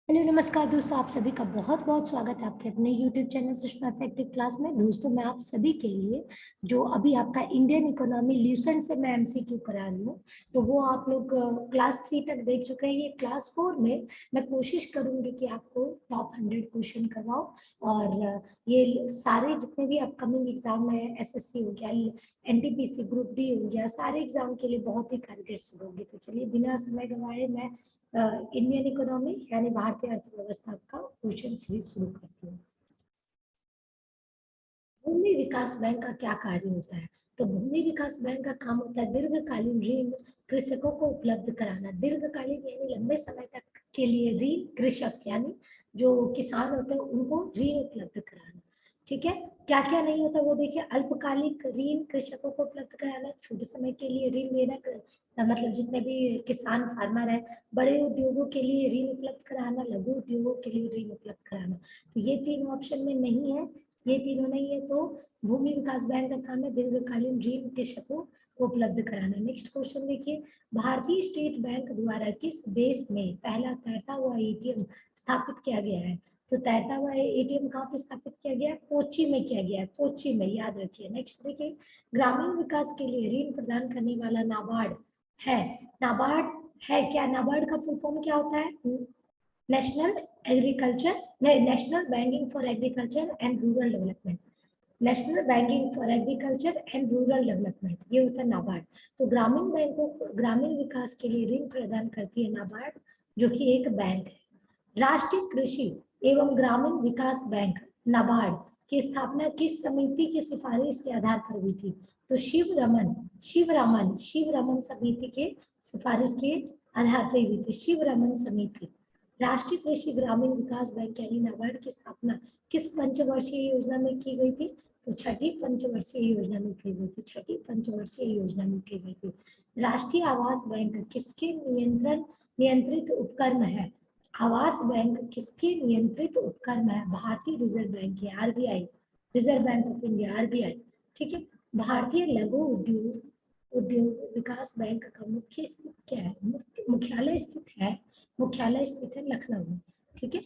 Hello नमस्कार दोस्तों, आप सभी का बहुत बहुत स्वागत है आपके अपने YouTube channel Sushma effective class में। दोस्तों मैं आप सभी के लिए जो अभी आपका इंडियन इकोनॉमी ल्यूसेंट से मैं एमसीक्यू करा रही हूँ, तो वो आप लोग क्लास 3 तक देख चुके हैं। ये क्लास 4 में मैं कोशिश करूंगी कि आपको टॉप 100 क्वेश्चन करवाओ। और ये सारे जितने भी अपकमिंग एग्जाम है, एसएससी हो गया, एनटीपीसी ग्रुप डी हो गया, सारे एग्जाम के लिए बहुत ही कारगर सिद्ध होगी। तो चलिए बिना समय गंवाए मैं इंडियन इकोनॉमी यानी भारतीय अर्थव्यवस्था का क्वेश्चन सीरीज शुरू करती हूँ। भूमि विकास बैंक का क्या कार्य होता है? तो भूमि विकास बैंक का काम होता है दीर्घकालीन ऋण कृषकों को उपलब्ध कराना। दीर्घकालीन यानी लंबे समय तक के लिए ऋण, कृषक यानी जो किसान होते हैं उनको ऋण उपलब्ध कराना। ठीक है, क्या क्या नहीं होता वो देखिए। अल्पकालिक ऋण कृषकों को उपलब्ध कराना, छोटे समय के लिए ऋण देना, मतलब जितने भी किसान फार्मर है। बड़े उद्योगों के लिए ऋण उपलब्ध कराना, लघु उद्योगों के लिए ऋण उपलब्ध कराना। तो ये तीन ऑप्शन में नहीं है, ये तीनों नहीं है। तो भूमि विकास बैंक का काम है दीर्घकालीन ऋण कृषकों को उपलब्ध कराना। नेक्स्ट क्वेश्चन देखिए, भारतीय स्टेट बैंक द्वारा किस देश में पहला तैरता हुआ एटीएम स्थापित किया गया है? तो तैरता हुआ एटीएम कहाँ पे स्थापित किया गया है? कोच्चि में किया गया है, कोच्चि में, याद रखिए। नेक्स्ट देखिए, ग्रामीण विकास के लिए ऋण प्रदान करने वाला नाबार्ड है। नाबार्ड है क्या? नाबार्ड का फुल फॉर्म क्या होता है? National agriculture national banking for agriculture and rural development. National banking for agriculture and rural development, ये होता है नाबार्ड। तो ग्रामीण बैंकों को ग्रामीण विकास के लिए ऋण प्रदान करती है नाबार्ड, जो कि एक बैंक है। राष्ट्रीय कृषि एवं ग्रामीण विकास बैंक नाबार्ड की स्थापना किस समिति की सिफारिश के आधार पर हुई थी? तो शिवरमन समिति के सिफारिश के आधार पर हुई थी, शिवरमन समिति। राष्ट्रीय कृषि ग्रामीण विकास बैंक यानी नाबार्ड की स्थापना किस पंचवर्षीय योजना में की गई थी? तो छठी पंचवर्षीय योजना में की गई थी, छठी पंचवर्षीय योजना में की गई थी। राष्ट्रीय आवास बैंक किसके नियंत्रित उपक्रम है? आवास बैंक किसके नियंत्रित उपक्रम है? भारतीय रिजर्व बैंक है, RBI, reserve bank of India, RBI. ठीक है। भारतीय लघु उद्योग विकास बैंक का मुख्य स्थित क्या है? मुख्यालय स्थित है लखनऊ में। ठीक है।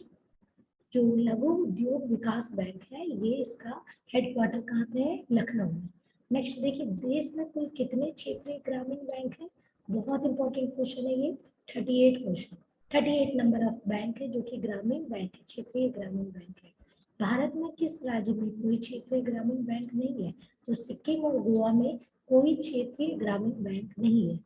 जो लघु उद्योग विकास बैंक है, ये इसका हेडक्वार्टर कहाँ पे है? लखनऊ में। नेक्स्ट देखिए, देश में कुल कितने क्षेत्रीय ग्रामीण बैंक है? बहुत इंपॉर्टेंट क्वेश्चन है ये। 38 क्वेश्चन, 38 नंबर ऑफ बैंक है जो कि ग्रामीण बैंक है, क्षेत्रीय ग्रामीण बैंक है। भारत में किस राज्य में कोई क्षेत्रीय ग्रामीण बैंक नहीं है? तो सिक्किम और गोवा में कोई क्षेत्रीय ग्रामीण बैंक नहीं है।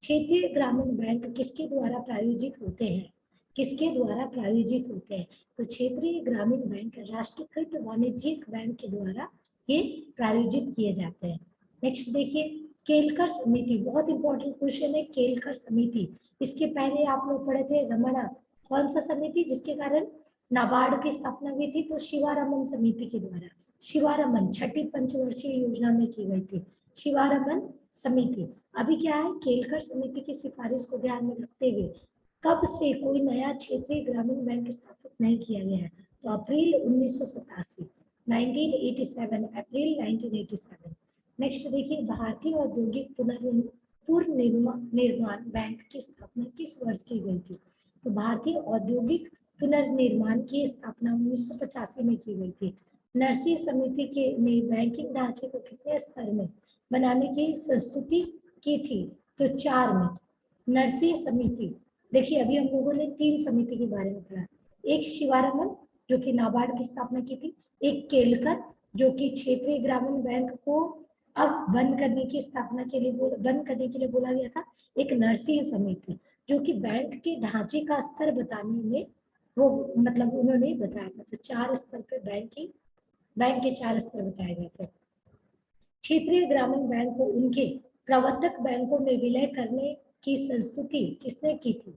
क्षेत्रीय ग्रामीण बैंक किसके द्वारा प्रायोजित होते हैं? किसके द्वारा प्रायोजित होते हैं? तो क्षेत्रीय ग्रामीण बैंक राष्ट्रीयकृत वाणिज्यिक बैंक के द्वारा ये प्रायोजित किए जाते हैं। नेक्स्ट देखिए, केलकर समिति, बहुत इंपॉर्टेंट क्वेश्चन है। केलकर समिति, इसके पहले आप लोग पढ़े थे रमणा, कौन सा समिति जिसके कारण नाबार्ड की स्थापना हुई थी? तो शिवारमन समिति के द्वारा। शिवारमन छठी पंचवर्षीय योजना में की गई थी, शिवारमन समिति। अभी क्या है, केलकर समिति की सिफारिश को ध्यान में रखते हुए कब से कोई नया क्षेत्रीय ग्रामीण बैंक स्थापित नहीं किया गया है? तो अप्रैल 1987, 1987, अप्रैल 1987। नेक्स्ट देखिए, भारतीय औद्योगिक पुनर्निर्माण बैंक की स्थापना किस वर्ष की गई थी? तो भारतीय औद्योगिक पुनर्निर्माण की स्थापना 1985 में की गई थी। नरसी समिति के ने बैंकिंग ढांचे को कितने स्तर में बनाने की संस्तुति की थी? तो 4 में। नरसी समिति, देखिए अभी हम लोगों ने 3 समिति के बारे में पढ़ा। एक शिवारमन जो कि नाबार्ड की स्थापना की थी, एक केलकर जो कि क्षेत्रीय ग्रामीण बैंक को अब बंद करने की स्थापना के लिए बंद करने के लिए बोला गया था, एक नरसिंह समिति जो कि बैंक के ढांचे का स्तर बताने में वो मतलब उन्होंने बताया था। तो 4 स्तर पे बैंक के 4 स्तर बताए गए थे। क्षेत्रीय ग्रामीण बैंक को उनके प्रवर्तक बैंकों में विलय करने की संस्तुति किसने की थी?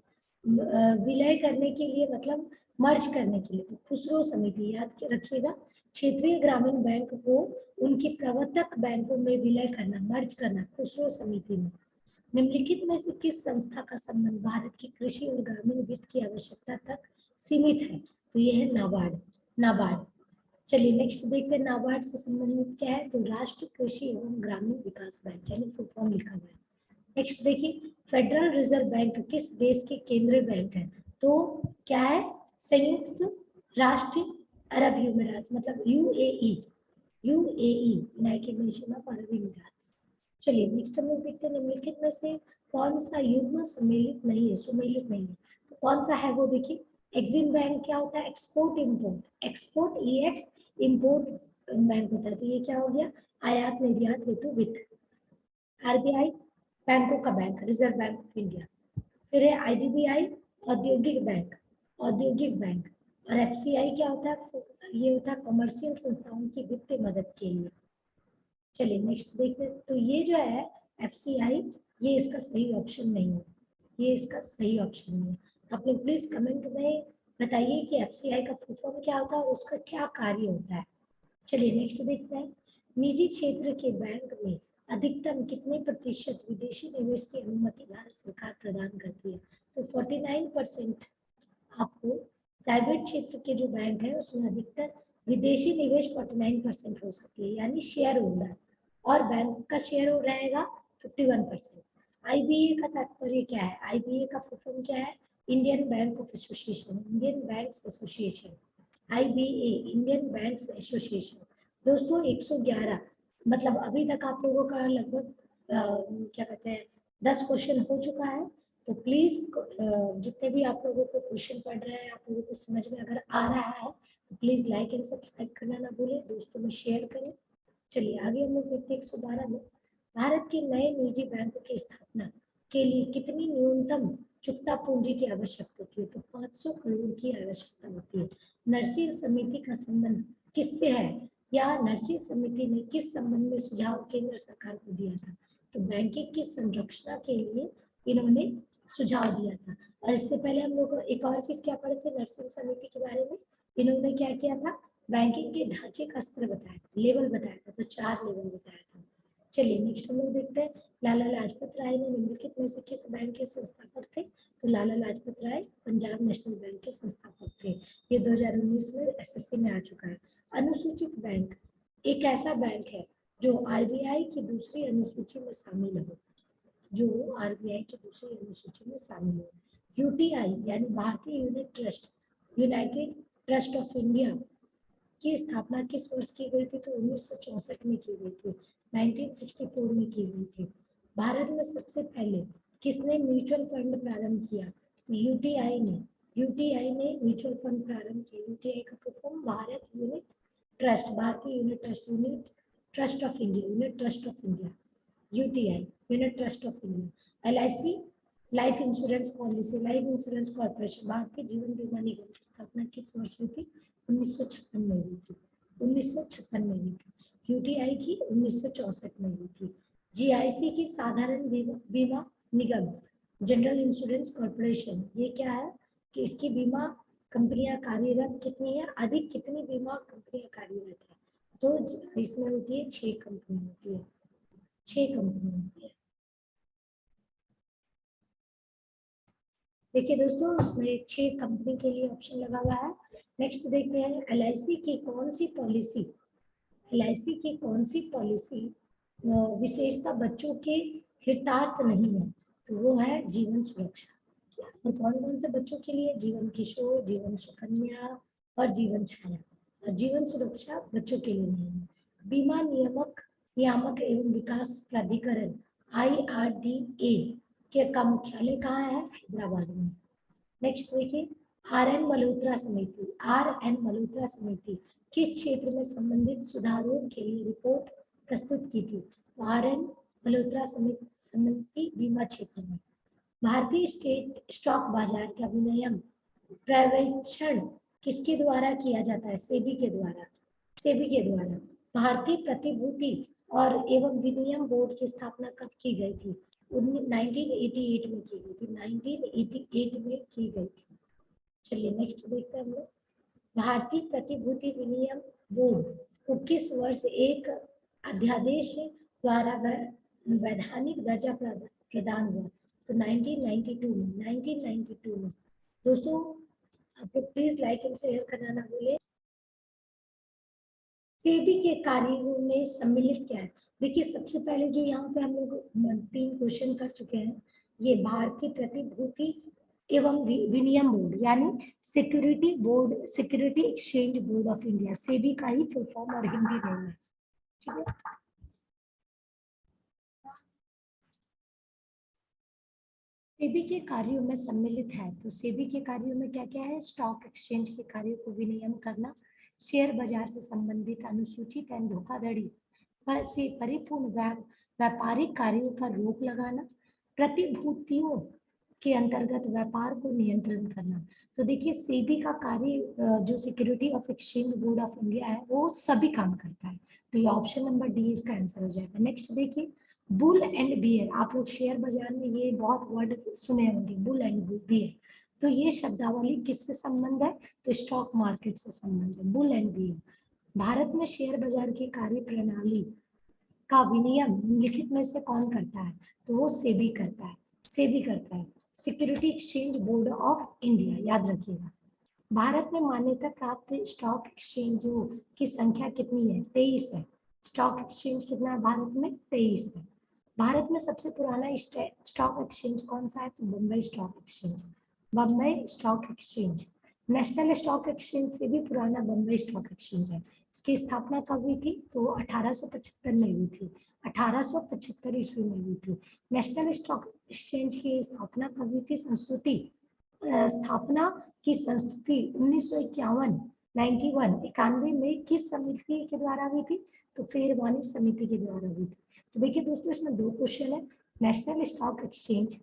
विलय करने के लिए मतलब मर्ज करने के लिए। तो खुसरो समिति, याद रखिएगा, क्षेत्रीय ग्रामीण बैंक को उनके प्रवर्तक बैंकों में विलय करना, मर्ज करना, खुसरो समिति में। निम्नलिखित में से किस संस्था का संबंध भारत की कृषि और ग्रामीण वित्त की आवश्यकता तक सीमित है? तो यह है नाबार्ड, नाबार्ड। चलिए नेक्स्ट देखते हैं नाबार्ड से संबंधित क्या है। तो राष्ट्रीय कृषि एवं ग्रामीण विकास बैंक यानी फुल फॉर्म लिखा हुआ है। नेक्स्ट देखिए, फेडरल रिजर्व बैंक किस देश के केंद्रीय बैंक है? तो क्या है? संयुक्त राष्ट्र अरब अमीरात मतलब UAE, United nation of Arab अमीरात। चलिए नेक्स्ट हम लोग देखते हैं निम्नलिखित में से कौन सा युग्म सम्मिलित नहीं है, सुमेलित नहीं है, तो कौन सा है वो देखिए। एक्सिम बैंक क्या होता है, export import, export EX, import bank होता है, तो ये क्या हो गया, आयात निर्यात हेतु वित्त। आरबीआई बैंकों का bank, reserve bank of India. फिर है आईडीबीआई, औद्योगिक बैंक, औद्योगिक बैंक। और एफसीआई क्या होता है, ये होता है कमर्शियल संस्थाओं की वित्तीय मदद के लिए। चलिए नेक्स्ट देखते हैं, तो ये जो है एफसीआई, ये इसका सही ऑप्शन नहीं है, ये इसका सही ऑप्शन नहीं है। आप लोग प्लीज कमेंट में बताइए कि एफसीआई का फुल फॉर्म क्या होता है और उसका क्या कार्य होता है। चलिए नेक्स्ट देखते हैं, निजी क्षेत्र के बैंक में अधिकतम कितने प्रतिशत विदेशी निवेश की अनुमति भारत सरकार प्रदान करती है, तो 49% आपको प्राइवेट क्षेत्र के जो बैंक है उसमें अधिकतर विदेशी निवेश 49% हो सकती है, यानी शेयर होल्डर, और बैंक का शेयर हो रहेगा 51%। आईबीए का तात्पर्य क्या है, आईबीए का फुल फॉर्म क्या है, Indian bank of association, Indian banks association, IBA, Indian banks association. दोस्तों 111 मतलब अभी तक आप लोगों का लगभग क्या कहते हैं 10 क्वेश्चन हो चुका है, तो प्लीज जितने भी आप लोगों को क्वेश्चन पढ़ रहे हैं, आप लोगों को समझ में अगर आ रहा है तो प्लीज लाइक एंड सब्सक्राइब करना ना भूलें, दोस्तों में शेयर करें। चलिए आगे हम लोग देखते हैं 112 में, भारत के नए निजी बैंकों की स्थापना के लिए कितनी न्यूनतम चुकता पूंजी की आवश्यकता होती है, तो 500 करोड़ की आवश्यकता होती है। नरसिंह समिति का संबंध किससे है, या नरसिंह समिति ने किस संबंध में सुझाव केंद्र सरकार को दिया था, तो बैंकिंग की संरचना के लिए इन्होंने सुझाव दिया था। और इससे पहले हम लोग एक और चीज क्या पढ़े थे नरसिंह समिति के बारे में, इन्होंने क्या किया था, बैंकिंग के ढांचे का स्तर बताया था, लेवल बताया था, तो 4 लेवल बताया था। चलिए नेक्स्ट हम लोग देखते हैं, लाला लाजपत राय ने निम्नलिखित में से किस बैंक के संस्थापक थे, तो लाला लाजपत राय पंजाब नेशनल बैंक के संस्थापक थे। ये 2019 में एसएससी में आ चुका है। अनुसूचित बैंक एक ऐसा बैंक है जो आरबीआई की दूसरी अनुसूची में शामिल हो, जो आरबीआई की दूसरी अनुसूची में शामिल हो। यूटीआई यानी भारतीय unit trust, United trust of India की स्थापना किस वर्ष की गई थी, तो 1964 में की गई थी, 1964 में की गई थी। भारत में सबसे पहले किसने म्यूचुअल फंड प्रारंभ किया, तो यूटीआई ने, यूटीआई ने म्यूचुअल फंड प्रारंभ किया। यूटीआई का full form Bharat unit trust, Bharatiya unit trust, unit trust of India, unit trust of India, UTI unit trust of India. LIC life insurance policy, life insurance corporation, Bharatiya Jeevan बीमा निगम की स्थापना किस वर्ष हुई थी, 1956 में हुई थी, 1956 में हुई थी। यूटीआई की 1964 में हुई थी। जीआईसी की साधारण बीमा निगम, जनरल इंश्योरेंस कॉर्पोरेशन, ये क्या है कि इसकी बीमा कंपनियां कार्यरत कितनी है, अधिक कितनी बीमा कंपनियां कार्यरत है, तो इसमें होती है 6 कंपनी होती है, 6 कंपनी होती है। देखिए दोस्तों उसमें 6 कंपनी के लिए ऑप्शन लगा हुआ है। नेक्स्ट देखते हैं एलआईसी की कौन सी पॉलिसी, एलआईसी की कौन सी पॉलिसी विशेषता बच्चों के हितार्थ नहीं है, तो वो है जीवन सुरक्षा। और कौन कौन से बच्चों के लिए, जीवन किशोर, जीवन सुकन्या और जीवन छाया। और जीवन सुरक्षा बच्चों के लिए नहीं है। बीमा नियामक नियामक एवं विकास प्राधिकरण IRDA का मुख्यालय कहाँ है, हैदराबाद में। नेक्स्ट देखिए आर एन मल्होत्रा समिति, RN मल्होत्रा समिति किस क्षेत्र में संबंधित सुधारों के लिए रिपोर्ट प्रस्तुत की थी, RN मल्होत्रा समिति बीमा क्षेत्र में। भारतीय स्टेट स्टॉक बाजार का विनियमन पर्यवेक्षण किसके द्वारा किया जाता है, सेबी के द्वारा, सेबी के द्वारा। भारतीय प्रतिभूति और एवं विनियम बोर्ड की स्थापना कब की गई थी, 1988 में की गई थी, 1988 में की गई थी। चलिए नेक्स्ट देखते हैं हम लोग, भारतीय प्रतिभूति विनियम बोर्ड को किस वर्ष एक अध्यादेश द्वारा वैधानिक दर्जा प्रदान हुआ, तो 1992 में, 1992 में। दोस्तों आप लोग प्लीज लाइक एंड शेयर करना ना भूलें। सेबी के कार्यों में सम्मिलित क्या है, देखिए सबसे पहले जो यहाँ पे हम लोग 3 क्वेश्चन कर चुके हैं, ये भारतीय प्रतिभूति एवं विनियम बोर्ड यानी security board, security exchange board of India, SEBI का ही फुल फॉर्म और हिंदी नेम है। ठीक है, सेबी के कार्यों में सम्मिलित है, तो सेबी के कार्यों में क्या क्या है? स्टॉक एक्सचेंज के कार्यों को विनियम करना, शेयर बाजार से संबंधित अनुसूचित एवं धोखाधड़ी से परिपूर्ण व्यापारिक कार्यों पर रोक लगाना, प्रतिभूतियों के अंतर्गत व्यापार को नियंत्रण करना। तो देखिए सेबी का कार्य जो security of exchange board of India है वो सभी काम करता है, तो ये ऑप्शन नंबर डी इसका आंसर हो जाएगा। नेक्स्ट देखिए, बुल एंड बियर, आप लोग शेयर बाजार में ये बहुत वर्ड सुने होंगे, बुल एंड बियर, तो ये शब्दावली किससे संबंध है? तो स्टॉक मार्केट से संबंध है, बुल एंड बियर। भारत में शेयर बाजार की कार्य प्रणाली का विनियम निम्नलिखित में से कौन करता है? तो वो सेबी करता है, सेबी करता है, security exchange board of India, याद रखिएगा। भारत में मान्यता प्राप्त स्टॉक एक्सचेंजों की संख्या कितनी है? 23 है। स्टॉक एक्सचेंज कितना है भारत में? 23 है। भारत में सबसे पुराना स्टॉक एक्सचेंज कौन सा है? तो Bombay stock exchange, Bombay stock exchange. National stock exchange से भी पुराना बम्बई स्टॉक एक्सचेंज है। इसकी स्थापना कब हुई थी? तो 1875 में हुई थी, 1875 ईस्वी में हुई थी। नेशनल स्टॉक एक्सचेंज की स्थापना कब हुई थी? संस्तुति स्थापना की संस्तुति 1951 91 में किस समिति के द्वारा हुई थी? तो फेरवानी समिति के द्वारा हुई थी। तो देखिए दोस्तों इसमें दो क्वेश्चन है। नेशनल स्टॉक एक्सचेंज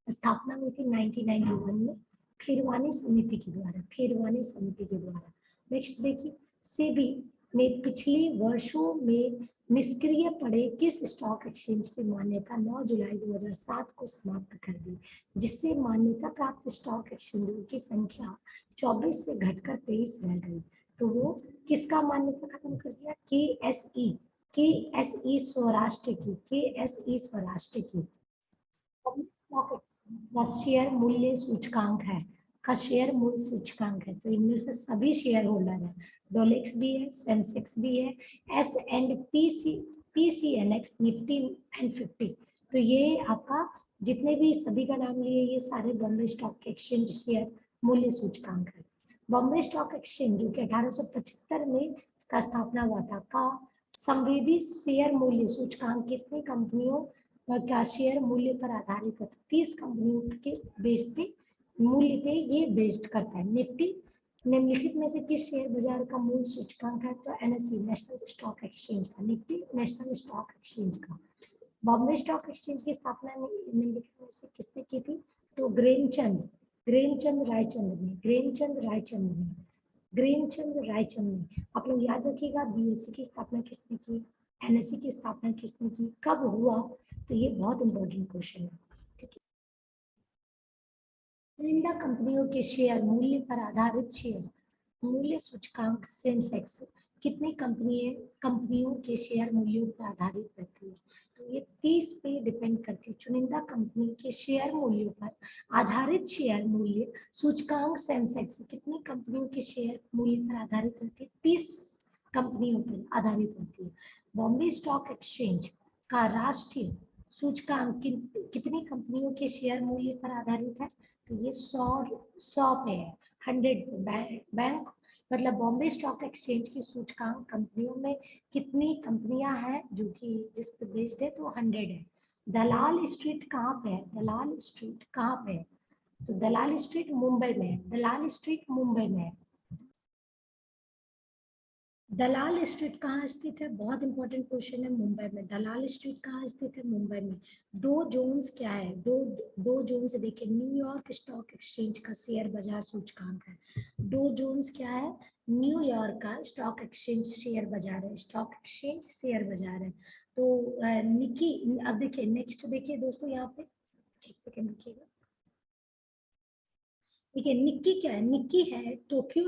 स्थापना हुई थी 1991 में फेरवानी समिति के द्वारा, फेरवानी समिति के द्वारा। नेक्स्ट देखिए, सेबी ने पिछले वर्षों में निष्क्रिय पड़े किस स्टॉक एक्सचेंज की मान्यता 9 जुलाई 2007 को समाप्त कर दी, जिससे मान्यता प्राप्त स्टॉक एक्सचेंजों की संख्या 24 से घटकर 23 रह गई। तो वो किसका मान्यता खत्म कर दिया? के एस ई स्वराष्ट्र की, के एस ई स्वराष्ट्र की का शेयर मूल्य सूचकांक है, का शेयर मूल्य सूचकांक है। तो इनमें से सभी शेयर होल्डर है, डोलेक्स भी है, सेंसेक्स भी है, एस एंड पीसीएनएक्स, निफ्टी एंड 50। तो ये आपका जितने भी सभी का नाम लिए ये सारे बॉम्बे स्टॉक एक्सचेंज शेयर मूल्य सूचकांक है। बॉम्बे स्टॉक एक्सचेंज जो कि 1875 में इसका स्थापना हुआ था, का संवेदी शेयर मूल्य सूचकांक कितनी कंपनियों का शेयर मूल्य पर आधारित है? 30 कंपनियों के बेस पे मूल्य पे ये बेस्ड करता है। निफ्टी निम्नलिखित में से किस शेयर बाजार का मूल सूचकांक है? तो एनएसई, नेशनल स्टॉक एक्सचेंज का, निफ्टी नेशनल स्टॉक एक्सचेंज का। बॉम्बे स्टॉक एक्सचेंज की स्थापना निम्नलिखित में से किसने की थी? तो ग्रेमचंद रायचंद ने, ग्रेमचंद रायचंद ने, ग्रेमचंद रायचंद ने। आप लोग याद रखिएगा बीएससी की स्थापना किसने की, एनएससी की स्थापना किसने की, कब हुआ? तो ये बहुत इंपॉर्टेंट क्वेश्चन है। ठीक है, चुनिंदा कंपनियों के शेयर मूल्य पर आधारित शेयर मूल्य सूचकांक सेंसेक्स कितनी कंपनियों के शेयर मूल्यों पर आधारित रहती है? तो ये 30 पे डिपेंड करती है। चुनिंदा कंपनी के शेयर मूल्यों पर आधारित शेयर मूल्य सूचकांक सेंसेक्स कितनी कंपनियों के शेयर मूल्य पर आधारित रहती है? 30 कंपनियों पर आधारित रहती है। बॉम्बे स्टॉक एक्सचेंज का राष्ट्रीय सूचकांक कितनी कंपनियों के शेयर मूल्य पर आधारित है? तो ये 100 पे है, 100 बैंक मतलब बॉम्बे स्टॉक एक्सचेंज की सूचकांक कंपनियों में कितनी कंपनियां हैं जो कि जिस पे बेस्ड है? तो 100 है। दलाल स्ट्रीट कहाँ पे है? दलाल स्ट्रीट कहाँ पे है? तो दलाल स्ट्रीट मुंबई में है, दलाल स्ट्रीट मुंबई में है। दलाल स्ट्रीट कहाँ स्थित है? बहुत इंपॉर्टेंट क्वेश्चन है। मुंबई में। दलाल स्ट्रीट कहाँ स्थित है? मुंबई में। डो जोन्स क्या है? डो जोन्स देखिए न्यूयॉर्क स्टॉक एक्सचेंज का शेयर बाजार सूचकांक है। डो जोन्स क्या है? न्यूयॉर्क का स्टॉक एक्सचेंज शेयर बाजार है, स्टॉक एक्सचेंज शेयर बाजार है। तो निकी, अब देखिए नेक्स्ट देखिए दोस्तों यहाँ पे, एक सेकेंड रुकिएगा। देखिए निक्की क्या है? निक्की है टोक्यो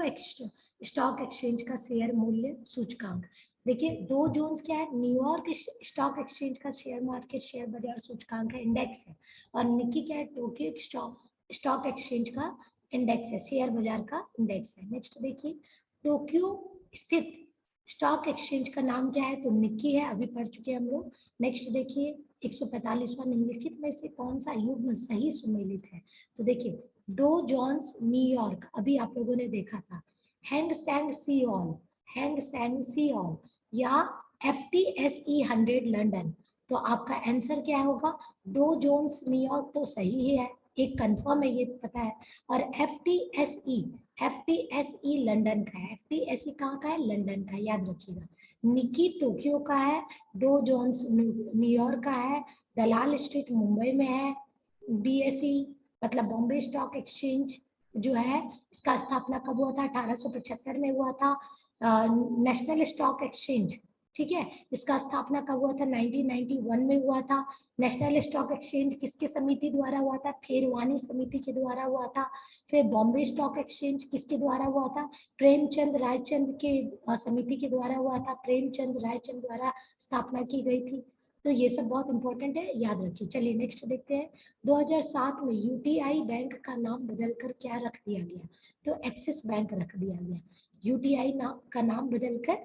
स्टॉक एक्सचेंज का शेयर मूल्य सूचकांक। देखिए दो जोन्स क्या है? न्यूयॉर्क स्टॉक एक्सचेंज का शेयर मार्केट शेयर बाजार सूचकांक है, इंडेक्स है। और निक्की क्या है? टोक्यो स्टॉक एक्सचेंज का इंडेक्स है, शेयर बाजार का इंडेक्स है। नेक्स्ट देखिए, टोक्यो स्थित स्टॉक एक्सचेंज का नाम क्या है? तो निक्की है, अभी पढ़ चुके हैं हम लोग। नेक्स्ट देखिए 145वां निम्नलिखित में से कौन सा युग्म सही सुमेलित है? तो देखिए डो जोन्स न्यूयॉर्क, अभी आप लोगों ने देखा था, हैंग सैंग सियोल, हैंग सैंग सियोल, या FTSE 100 लंदन। तो आपका आंसर क्या होगा? डो जोन्स न्यूयॉर्क तो सही ही है, एक कंफर्म है, ये पता है। और FTSE लंदन का है, FTSE कहाँ का है? लंदन का, याद रखिएगा। निकी टोक्यो का है, डो जोन्स न्यूयॉर्क का है, दलाल स्ट्रीट मुंबई में है, BSE मतलब बॉम्बे स्टॉक एक्सचेंज जो है, इसका स्थापना कब हुआ था? 1875 में हुआ था। नेशनल स्टॉक एक्सचेंज, ठीक है, इसका स्थापना कब हुआ था? 1991 में हुआ था। नेशनल स्टॉक एक्सचेंज किसके समिति द्वारा हुआ था? फेरवानी समिति के द्वारा हुआ था। फिर बॉम्बे स्टॉक एक्सचेंज किसके द्वारा हुआ था? प्रेमचंद रायचंद के समिति के द्वारा हुआ था, प्रेमचंद रायचंद द्वारा स्थापना की गई थी। तो ये सब बहुत इंपॉर्टेंट है, याद रखिए। चलिए नेक्स्ट देखते हैं। 2007 में UTI बैंक का नाम बदलकर क्या रख दिया गया? तो एक्सिस बैंक रख दिया गया। UTI का नाम बदलकर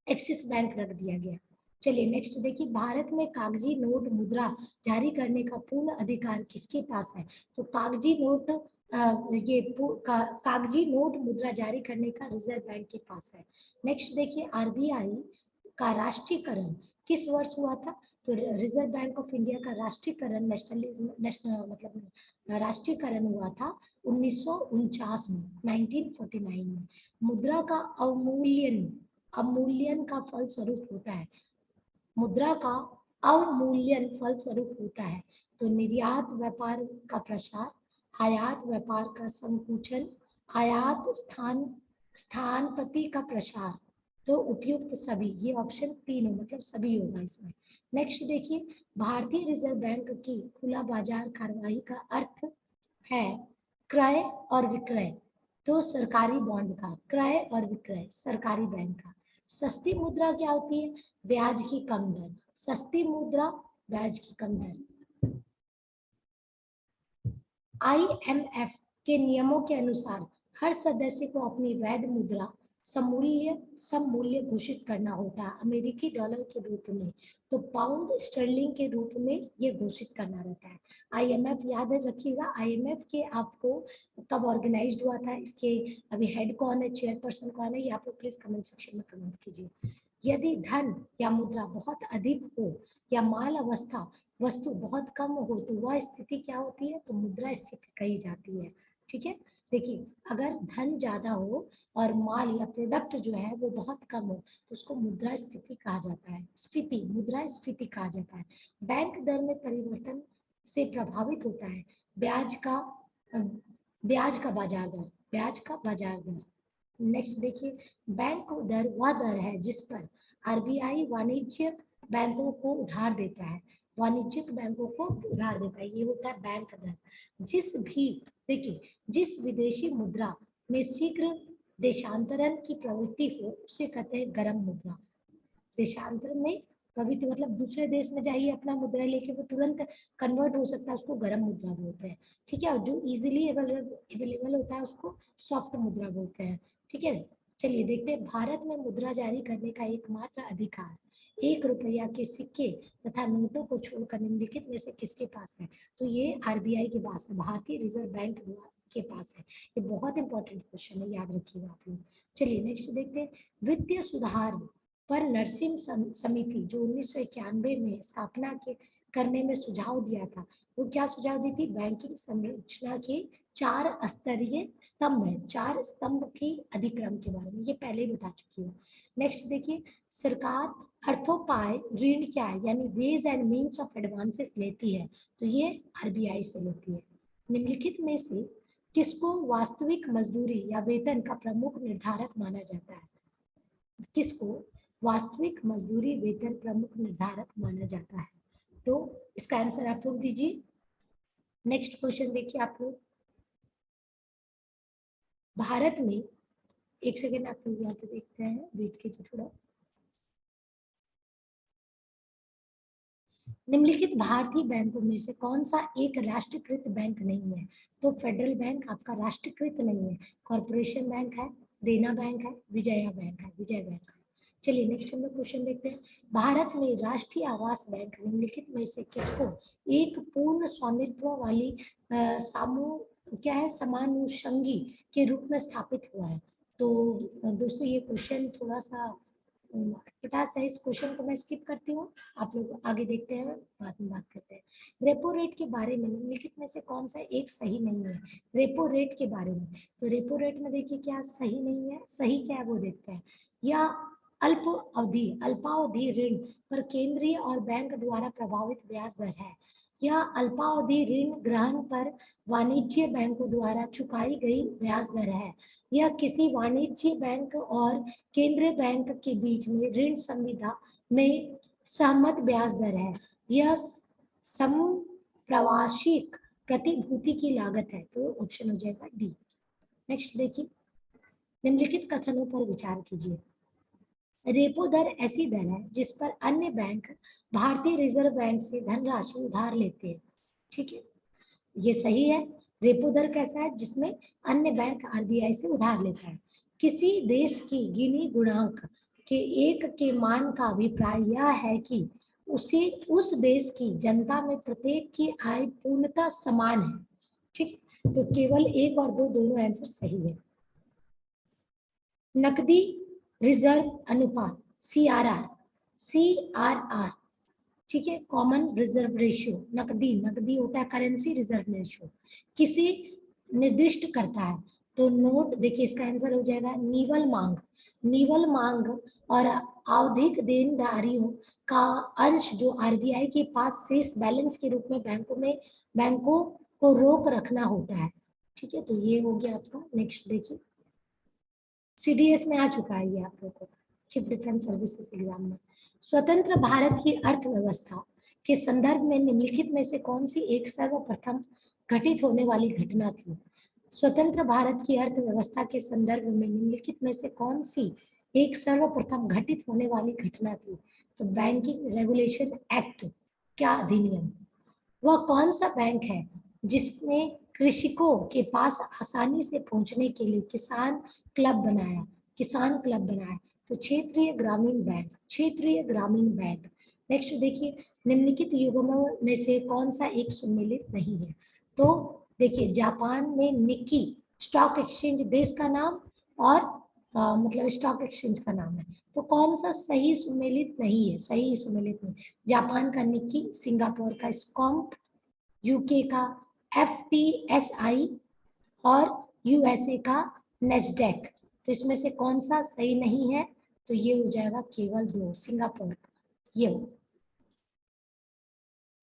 एक्सिस बैंक रख दिया गया। चलिए नेक्स्ट देखिए, भारत में कागजी नोट मुद्रा जारी करने का पूर्ण अधिकार किसके पास है? तो कागजी नोट कागजी नोट मुद्रा जारी करने का रिजर्व बैंक के पास है। नेक्स्ट देखिए, RBI का राष्ट्रीयकरण किस वर्ष हुआ था? तो रिजर्व बैंक ऑफ इंडिया का राष्ट्रीयकरण नेशनल मतलब राष्ट्रीयकरण हुआ था 1949 में, 1949 में। मुद्रा का अवमूल्यन का फल स्वरूप होता है, मुद्रा का अवमूल्यन फल स्वरूप होता है। तो निर्यात व्यापार का प्रसार, आयात व्यापार का संकुचन, आयात स्थानपति का प्रसार, तो उपयुक्त सभी, ये ऑप्शन तीनों मतलब सभी होगा इसमें। नेक्स्ट देखिए, भारतीय रिजर्व बैंक की खुला बाजार कार्यवाही का अर्थ है क्रय और विक्रय। तो सरकारी बॉन्ड का क्रय और विक्रय, सरकारी बैंक का। सस्ती मुद्रा क्या होती है? ब्याज की कम दर, सस्ती मुद्रा ब्याज की कम दर। IMF के नियमों के अनुसार हर सदस्य को अपनी वैध मुद्रा सममूल्य घोषित करना होता है अमेरिकी डॉलर के रूप में, तो पाउंड स्टर्लिंग के रूप में ये घोषित करना रहता है। IMF याद रखिएगा, IMF के आपको कब ऑर्गेनाइज्ड हुआ था, इसके अभी हेड कौन है, चेयरपर्सन कौन है, ये आप लोग प्लीज कमेंट सेक्शन में कमेंट कीजिए। यदि धन या मुद्रा बहुत अधिक हो या माल अवस्था वस्तु बहुत कम हो तो वह स्थिति क्या होती है? तो मुद्रा स्थिति कही जाती है। ठीक है, देखिए अगर धन ज्यादा हो और माल या प्रोडक्ट जो है वो बहुत कम हो तो उसको मुद्रा स्थिति कहा जाता है, स्फीति, मुद्रा स्फीति कहा जाता है। बैंक दर में परिवर्तन से प्रभावित होता है ब्याज का बाजार दर, ब्याज का बाजार दर। नेक्स्ट देखिए, बैंक दर वह दर है जिस पर RBI वाणिज्यिक बैंकों को उधार देता है, वाणिज्यिक बैंकों को उधार देता है, ये होता है बैंक दर। देखिए जिस विदेशी मुद्रा में शीघ्र देशांतरण की प्रवृत्ति हो उसे कहते हैं गर्म मुद्रा। देशांतरण में कभी तो मतलब दूसरे देश में जाइए अपना मुद्रा लेके वो तुरंत कन्वर्ट हो सकता है, उसको गर्म मुद्रा बोलते हैं। ठीक है, और जो इजीली अवेलेबल होता है उसको सॉफ्ट मुद्रा बोलते हैं। ठीक है, चलिए देखते हैं, भारत में मुद्रा जारी करने का एकमात्र अधिकार 1 रुपया के सिक्के तथा नोटों को छोड़कर निम्नलिखित में से किसके पास है? तो ये RBI के पास है, भारतीय रिजर्व बैंक के पास है। ये बहुत इंपॉर्टेंट क्वेश्चन है, याद रखिएगा आप लोग। चलिए नेक्स्ट देखते हैं, वित्तीय सुधार पर नरसिम्ह समिति जो 1991 में स्थापना के करने में सुझाव दिया था, वो क्या सुझाव दी थी? बैंकिंग संरचना के 4 स्तरीय स्तंभ है, 4 स्तंभ की अधिक्रम के बारे में, ये पहले ही बता चुकी हूँ। नेक्स्ट देखिए, सरकार अर्थोपाय ऋण क्या है, यानी ways and means of advances लेती है, तो ये RBI से लेती है। निम्नलिखित में से किसको वास्तविक मजदूरी या वेतन का प्रमुख निर्धारक माना जाता है? किसको वास्तविक मजदूरी वेतन प्रमुख निर्धारक माना जाता है? तो इसका आंसर आप लोग दीजिए। नेक्स्ट क्वेश्चन देखिए आप लोग, भारत में, एक सेकेंड आप लोग यहाँ पे देखते हैं, वेट कीजिए थोड़ा। निम्नलिखित भारतीय बैंकों में से कौन सा एक राष्ट्रीयकृत बैंक नहीं है? तो फेडरल बैंक आपका राष्ट्रीयकृत नहीं है, कॉर्पोरेशन बैंक है, देना बैंक है, विजया बैंक है, विजय बैंक। चलिए नेक्स्ट हम लोग क्वेश्चन देखते हैं, भारत में राष्ट्रीय आवास बैंक निम्नलिखित में से किसको एक पूर्ण स्वामित्व वाली क्या है, समानुषंगी के रूप में स्थापित हुआ है। तो दोस्तों ये क्वेश्चन थोड़ा सा अटपटा सा, इस क्वेश्चन को मैं स्किप करती हूँ, आप लोग आगे देखते हैं, बाद में बात करते हैं। रेपो रेट के बारे में निम्नलिखित में से कौन सा एक सही नहीं है? रेपो रेट के बारे में, तो रेपो रेट में देखिए क्या सही नहीं है, सही क्या है वो देखते हैं। या अल्पावधि ऋण पर केंद्रीय और बैंक द्वारा प्रभावित ब्याज दर है। या अल्पावधि ऋण ग्रहण पर वाणिज्य बैंकों द्वारा चुकाई गई ब्याज दर है। यह किसी वाणिज्य बैंक और केंद्रीय बैंक के बीच में ऋण संविदा में सहमत ब्याज दर है। यह समप्रवासिक प्रतिभूति की लागत है। तो ऑप्शन हो जाएगा डी। नेक्स्ट देखिए, निम्नलिखित कथनों पर विचार कीजिए। रेपो दर ऐसी दर है जिस पर अन्य बैंक भारतीय रिजर्व बैंक से धनराशि उधार लेते हैं। ठीक है, ये सही है। रेपो दर कैसा है? जिसमें अन्य बैंक आरबीआई से उधार लेता है। किसी देश की गिनी गुणांक के एक के मान का अभिप्राय यह है कि उसे उस देश की जनता में प्रत्येक की आय पूर्णतः समान है। ठीक है, तो केवल एक और दो दोनों आंसर सही है। नकदी रिजर्व अनुपात CRR, ठीक है, कॉमन रिजर्व रेशियो, नकदी होता है करेंसी रिजर्व रेशियो, किसी निर्दिष्ट करता है। तो नोट देखिए, इसका आंसर हो जाएगा नीवल मांग और आवधिक देनदारियों का अंश जो आरबीआई के पास शेष बैलेंस के रूप में बैंकों को रोक रखना होता है। ठीक है, तो ये हो गया आपका। नेक्स्ट देखिए, सीडीएस में आ चुका है ये आप लोगों को, चीफ डिफेंस सर्विसेज एग्जाम में। स्वतंत्र भारत की अर्थव्यवस्था के संदर्भ में निम्नलिखित में से कौन सी एक सर्वप्रथम घटित होने वाली घटना थी? स्वतंत्र भारत की अर्थव्यवस्था के संदर्भ में निम्नलिखित में से कौन सी एक सर्वप्रथम घटित होने वाली घटना थी? तो बैंकिंग रेगुलेशन एक्ट, क्या अधिनियम। वह कौन सा बैंक है जिसने कृषकों के पास आसानी से पहुंचने के लिए किसान क्लब बनाया? तो क्षेत्रीय ग्रामीण बैंक। नेक्स्ट देखिए, निम्नलिखित युगमों में से कौन सा एक सुमेलित नहीं है? तो देखिए, जापान में निक्की स्टॉक एक्सचेंज देश का नाम और मतलब स्टॉक एक्सचेंज का नाम है। तो कौन सा सही सुमेलित नहीं है? सही सुमेलित नहीं, जापान का निक्की, सिंगापुर का स्कॉम्प, यूके का FTSI और यूएसए का नेस्डेक। तो इसमें से कौन सा सही नहीं है? तो ये हो जाएगा केवल दो, सिंगापुर, ये हो।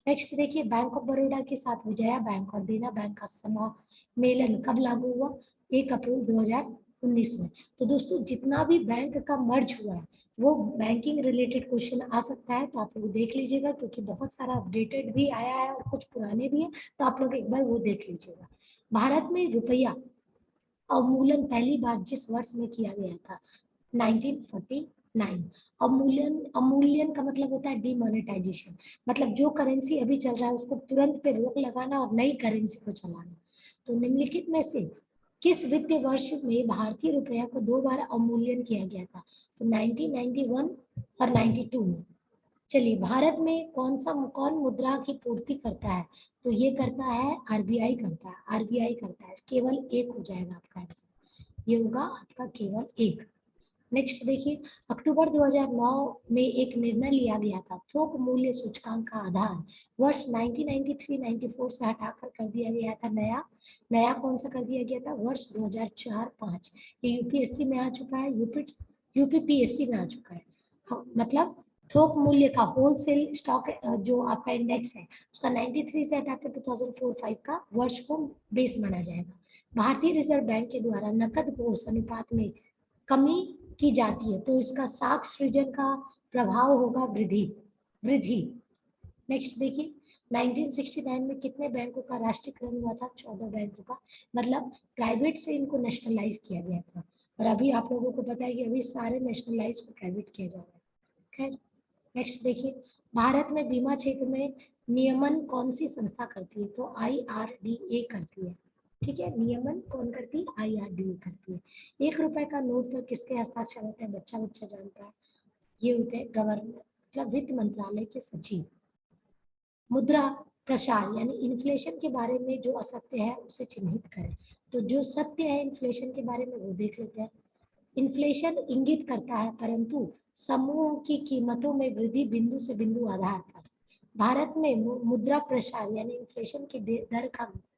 नेक्स्ट देखिए, बैंक ऑफ बड़ौदा के साथ विजया बैंक और देना बैंक का सम्मेलन कब लागू हुआ? 1 अप्रैल 2019 में। तो दोस्तों जितना भी बैंक का मर्ज हुआ है वो बैंकिंग रिलेटेड क्वेश्चन आ सकता है, तो आप लोग देख लीजिएगा, क्योंकि बहुत सारा अपडेटेड भी आया है और कुछ पुराने भी है, तो आप लोग एक बार वो देख लीजिएगा। भारत में रुपया अवमूल्यन पहली बार जिस वर्ष में किया गया था, 1949। अवमूल्यन का मतलब होता है डिमोनेटाइजेशन, मतलब जो करेंसी अभी चल रहा है उसको तुरंत पे रोक लगाना और नई करेंसी को चलाना। तो निम्नलिखित में से किस वित्तीय वर्ष में भारतीय रुपया को 2 बार अवमूल्यन किया गया था? तो 1991 और 92 में। चलिए, भारत में कौन मुद्रा की पूर्ति करता है? तो ये करता है आरबीआई करता है। केवल एक हो जाएगा आपका आंसर, ये होगा आपका केवल एक। नेक्स्ट देखिए, अक्टूबर 2009 में एक निर्णय लिया गया था, थोक मूल्य सूचकांक का आधार वर्ष 1993-94 से हटाकर कर दिया गया था नया कौन सा कर दिया गया था? वर्ष 2004-05। ये यूपीएससी में आ चुका है, यूपीपीएससी में आ चुका है। मतलब थोक मूल्य का होलसेल स्टॉक जो आपका इंडेक्स है उसका 93 से हटाकर 2004-05 का वर्ष को बेस माना जाएगा। भारतीय रिजर्व बैंक के द्वारा नकद कोष अनुपात में कमी की जाती है, तो इसका साख सृजन का प्रभाव होगा वृद्धि। नेक्स्ट देखिए, 1969 में कितने बैंकों का राष्ट्रीयकरण हुआ था? 14 बैंकों का, मतलब प्राइवेट से इनको नेशनलाइज किया गया था। और अभी आप लोगों को पता है कि अभी सारे नेशनलाइज को प्राइवेट किया जा रहा है। खैर, नेक्स्ट देखिए, भारत में बीमा क्षेत्र में नियमन कौन सी संस्था करती है? तो IRDA करती है। ठीक है, नियमन कौन करती है? IRDA करती है। 1 रुपए का नोट पर किसके हस्ताक्षर होते हैं? बच्चा जानता है, ये होते हैं गवर्नमेंट, मतलब वित्त मंत्रालय के सचिव। मुद्रा प्रसार यानी इन्फ्लेशन के बारे में जो असत्य है उसे चिन्हित करें। तो जो सत्य है इन्फ्लेशन के बारे में वो देख लेते हैं। इन्फ्लेशन इंगित करता है परंतु समूहों की कीमतों में वृद्धि बिंदु से बिंदु आधार पर। भारत में मुद्रा प्रसार यानी इन्फ्लेशन की दर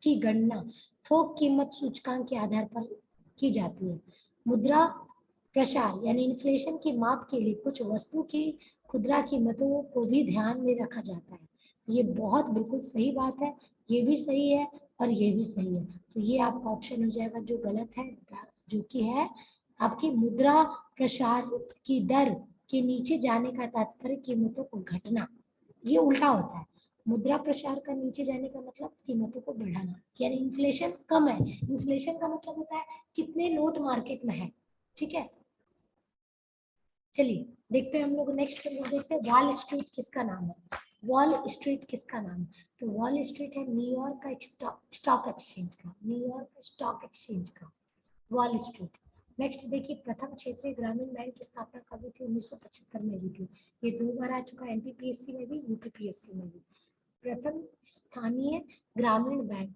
की गणना थोक कीमत सूचकांक के आधार पर की जाती है। मुद्रा प्रसार यानी इन्फ्लेशन की माप के लिए कुछ वस्तु की खुदरा कीमतों को भी ध्यान में रखा जाता है। ये बहुत बिल्कुल सही बात है, ये भी सही है और ये भी सही है। तो ये आपका ऑप्शन हो जाएगा जो गलत है, जो कि है आपकी मुद्रा प्रसार की दर के नीचे जाने का तात्पर्य कीमतों को घटना। ये उल्टा होता है, मुद्रा प्रसार का नीचे जाने का मतलब कीमतों को बढ़ाना, यानी इन्फ्लेशन कम है। इन्फ्लेशन का मतलब होता है कितने नोट मार्केट में है, ठीक है। चलिए देखते हैं हम लोग नेक्स्ट देखते हैं वॉल स्ट्रीट किसका नाम है। वॉल स्ट्रीट किसका नाम है? तो वॉल स्ट्रीट है न्यूयॉर्क का स्टॉक एक्सचेंज का, न्यूयॉर्क स्टॉक एक्सचेंज का वॉल स्ट्रीट। नेक्स्ट देखिए प्रथम क्षेत्रीय ग्रामीण बैंक की स्थापना कब हुई थी? 1975 में हुई थी। ये 2 बार आ चुका है, एनटीपीएससी में भी, यूपीपीएससी में भी। प्रथम स्थानीय ग्रामीण बैंक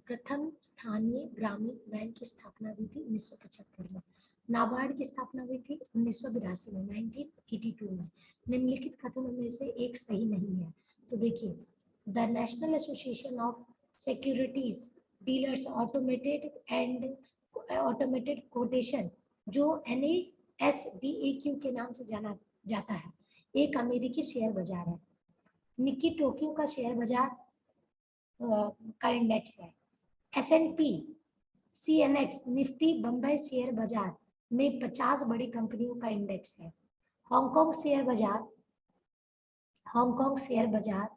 की स्थापना हुई थी 1975 में। नाबार्ड की स्थापना हुई थी 1982 में, 1982 में। निम्नलिखित कथनों में से एक सही नहीं है। तो देखिए the national association of securities dealers automated quotation, जो NASDAQ के नाम से जाना जाता है, एक अमेरिकी शेयर बाजार है। निक्की टोक्यो का शेयर बाजार का इंडेक्स है। S&P CNX Nifty Bombay share बाजार में 50 बड़ी कंपनियों का इंडेक्स है। हांगकांग शेयर बाजार